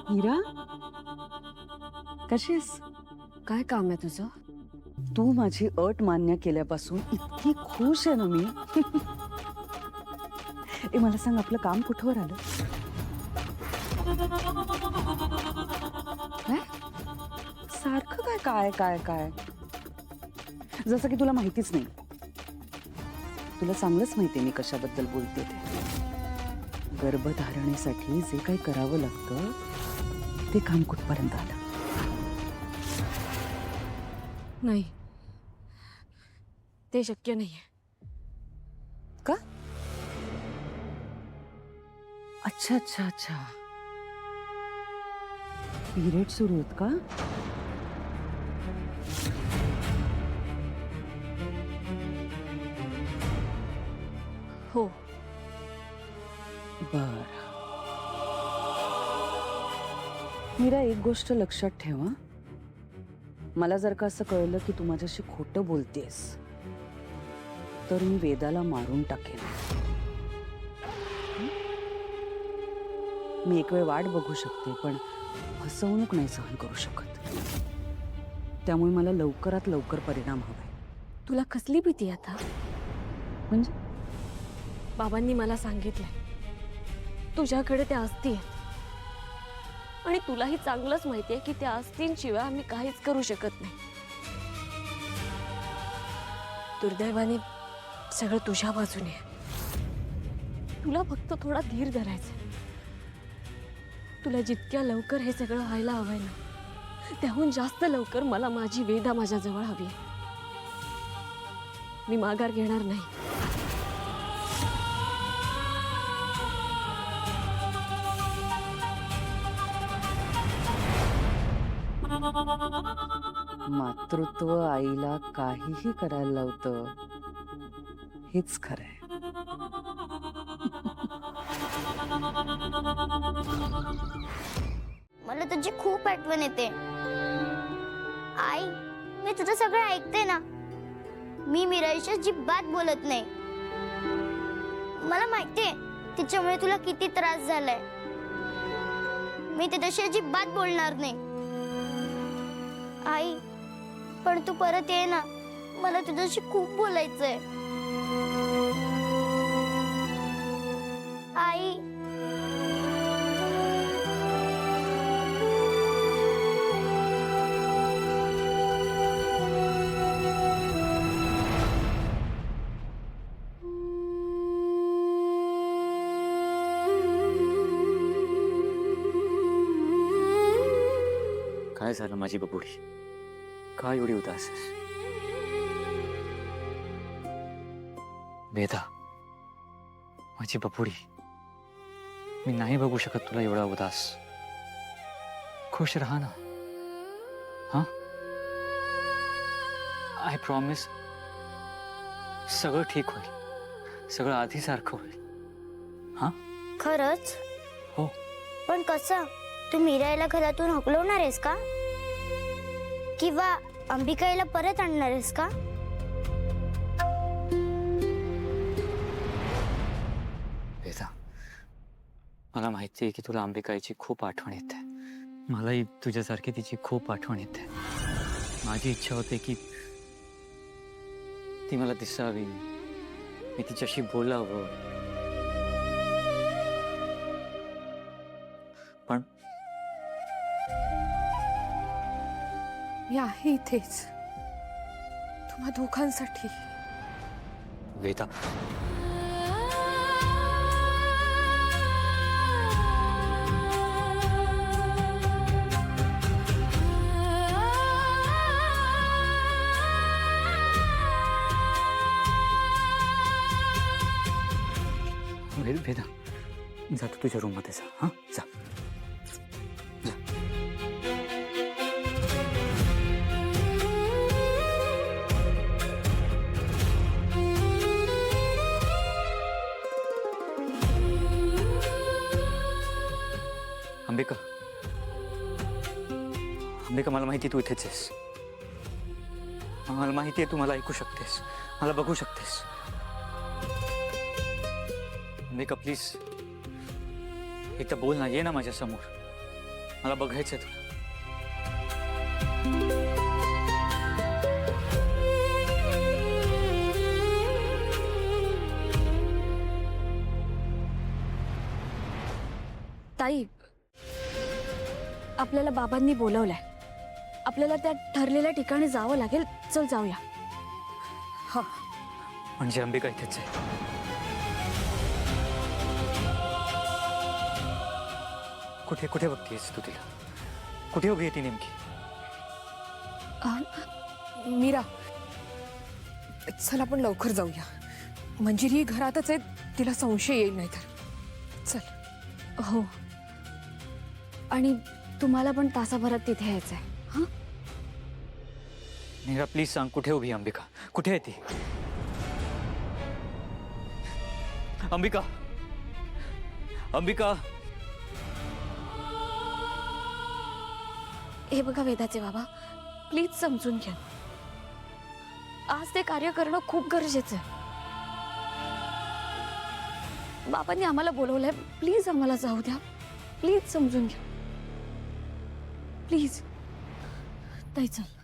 मीरा, कशीस? काय काम आहे तुझं? तू माझी अट मान्य केल्यापासून इतकी खुश आहे ना मी. ए मला सांग, आपलं काम कुठवर आलं? काय? सारखं काय काय काय काय जसं की तुला माहितीच नाही. तुला चांगलंच माहितीये मी कशाबद्दल बोलते ते. गर्भधारणेसाठी जे काही करावं लागतं ते काम कुठपर्यंत आलं? नाही, ते शक्य नाहीये. का? अच्छा अच्छा अच्छा, पिरियड सुरू आहेत का? हो. बर. मीरा, एक गोष्ट लक्षात ठेव हं. मला जर का असं कळलं की तू माझ्याशी खोटं बोलतेस तर मी वेदाला मारून टाकेन. मी एक वेळ वाट बघू शकते, पण फसवणूक नाही सहन करू शकत. त्यामुळे मला लवकरात लवकर परिणाम हवाय. तुला कसली भीती आता? म्हणजे बाबांनी मला सांगितलंय तुझ्याकडे त्या अस्थी आहेत आणि तुलाही चांगलंच माहितीये की त्या अस्थींशिवाय आम्ही काहीच करू शकत नाही. दुर्दैवाने सगळं तुझ्या बाजूने आहे. तुला फक्त थोडा धीर धरायचा. तुला जितक्या लवकर हे सगळं व्हायला हवंय ना, त्याहून जास्त लवकर मला माझी वेदा माझ्या जवळ हवी आहे. मी माघार घेणार नाही. मातृत्व आईला काहीही करायला लावतं, हेच खरंय. मला तुझी खूप आठवण येते. आई, मी तुझं सगळं ऐकते ना. मी मीराशी अजिबात बोलत नाही. मला माहितीये तिच्यामुळे तुला किती त्रास झालाय. मी तिच्याशी अजिबात बोलणार नाही. आई, पण तू परत ये ना. मला तुझ्याशी खूप बोलायचंय. आई, काय झालं माझी बबुडी? का एवढी उदास आहेस? वेदा, माझी बबुडी, मी नाही बघू शकत तुला एवढा उदास. खुश रहा ना. हा, आय प्रॉमिस सगळं ठीक होईल. सगळं आधीसारखं होईल. हा, खरंच? हो. पण कसं? तू मीराला घरातून हकलवणार आहेस का? किंवा अंबिकाईला परत आणणार आहेस का? वेदा, मला माहिती आहे की तुला अंबिकाईची खूप आठवण येते. मलाही तुझ्यासारखी तिची खूप आठवण येते. माझी इच्छा होते की ती मला दिसावी, मी तिच्याशी बोलावं. पण मी आहे इथेच तुम्हा दोघांसाठी. वेदा, वेदा, जा तू तुझ्या रूममध्ये जा. हा, जा. अंबिका, अंबिका, मला माहिती तू इथेच आहेस. मला माहिती आहे तू मला ऐकू शकतेस, मला बघू शकतेस. अंबिका, प्लीज एकदा बोल ना, ये ना माझ्या समोर. मला बघायचंय तुला. ताई, आपल्याला बाबांनी बोलवलंय. आपल्याला त्या ठरलेल्या ठिकाणी जावं लागेल. चल जाऊया. हा. म्हणजे अंबिका इथेच आहे. कुठे कुठे बघतेस तू तिला? कुठे उभी आहे ती नेमकी? मीरा, चल आपण लवकर जाऊया. मंजिरी घरातच आहे, तिला संशय येईल नाही तर. चल. हो, आणि तुम्हाला पण तासाभरात तिथे यायचंय. हा, नीरा प्लीज सांग, कुठे उभी आहे अंबिका? कुठे आहे ती? अंबिका, अंबिका. हे बघा वेदाचे बाबा, प्लीज समजून घ्या. आज ते कार्य करणं खूप गरजेचं आहे. बाबांनी आम्हाला बोलवलंय. प्लीज आम्हाला जाऊ द्या. प्लीज समजून घ्या. प्लीज. ताई चल.